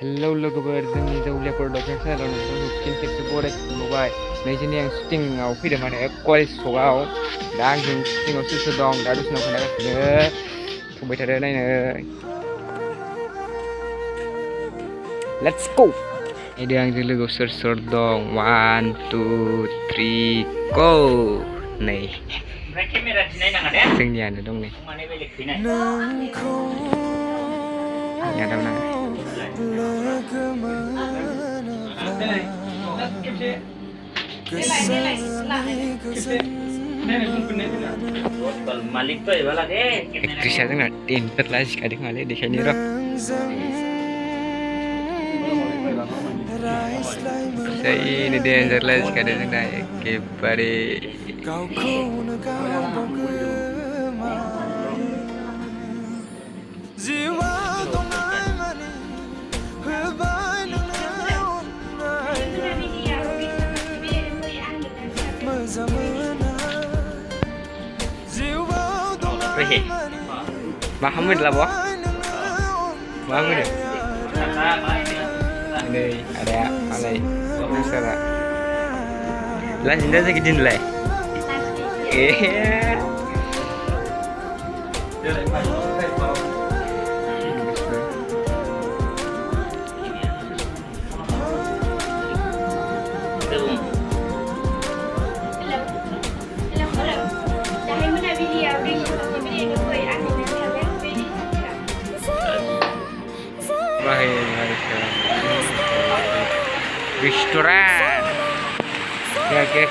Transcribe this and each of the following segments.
Hello लोगोफोर जोंनि जौलिया production चेनेलाव नोंथांखौ फिन खेबसे बरायनो नुबाय नै दिनै आं शुटिंआव फैदों माने कलेज सकआव दा आंजों शुटिंआव सोर सोर दं दा दसेनाव खोनागासिनो थांबाय थादो नायनो लेट्स गो नायदो आंजों लोगोआव सोर सोर दं 1 2 3 गो नै जोंनियानो दं नै यादावना एक्ट्रिसा जोंना 10 फोर लाजिखादों माले देखायनो र' जायनो डेन्जार लाजिखादों जोंना एखेबारे Wih, Mahamud lah boh, Mahamud. Ini ada alay, nasara. Lanjut aja ke din lay. Restoran. Ya guys,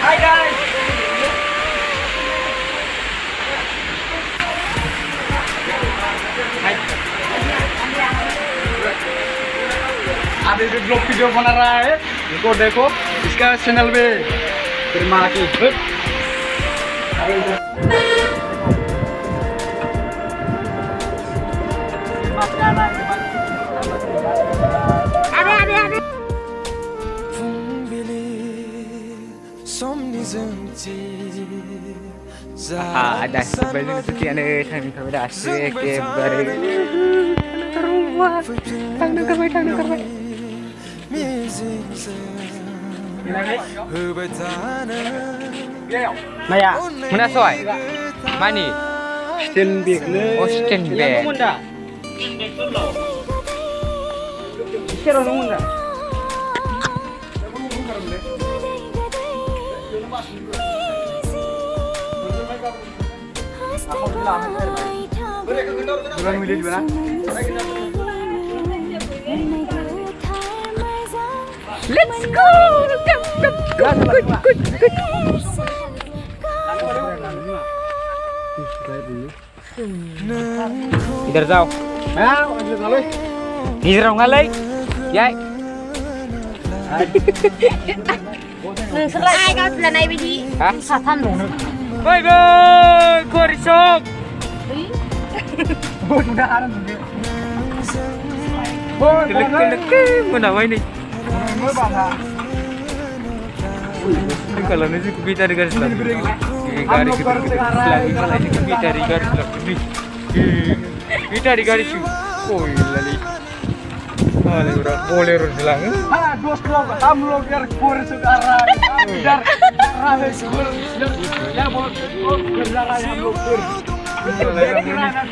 Hi guys. आधे ब्लॉग वीडियो बना रहा है, इनको देखो इसका चैनल पे फिर माँ की ada sebenarnya sekian tang dah asyik ekebaरे tang Maya, mana soy? Mani? Stenbek nih. Oh Stenbek. Let's go! Good. Iधर जाओ इधर आऊंगा ले याय नोंसोरलाय गावस्रानाय बायदि साथाम दं बै खरिसक मोनाबाय नै kalau ni kita di garis lagi kita di garis koi lali boleh rulang dos लोग हम लोग यार पूरे सुधारा इधर रहा स्कूल या बहुत कर रहा है हम लोग फिर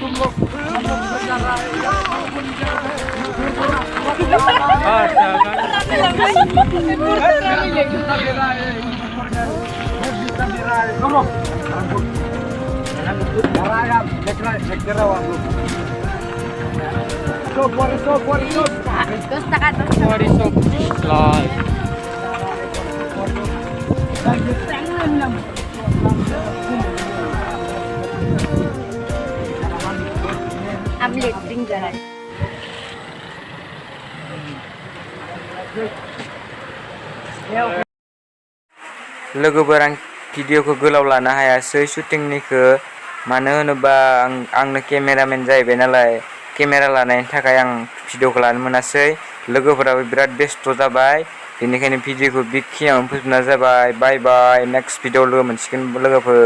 तुम लोग हम लोग कर रहा Ambil tinggal. लोगोफोर आं भिडिअखौ गोलाव लानो हायासै शुटिंनिखौ मानो होनोबा आंनो केमेरामेन जाहैबाय नालाय केमेरा लानायनि थाखाय आं भिडिअखौ लानो मोनासै लोगोफोराबो बिराद बेस्थ' जाबाय बेनिखायनो भिडिअखौ बेखिनियावनो फोजोबनाय जाबाय बाय बाय नेक्स्ट भिडिअ लोगो मोनसिगोन लोगोफोर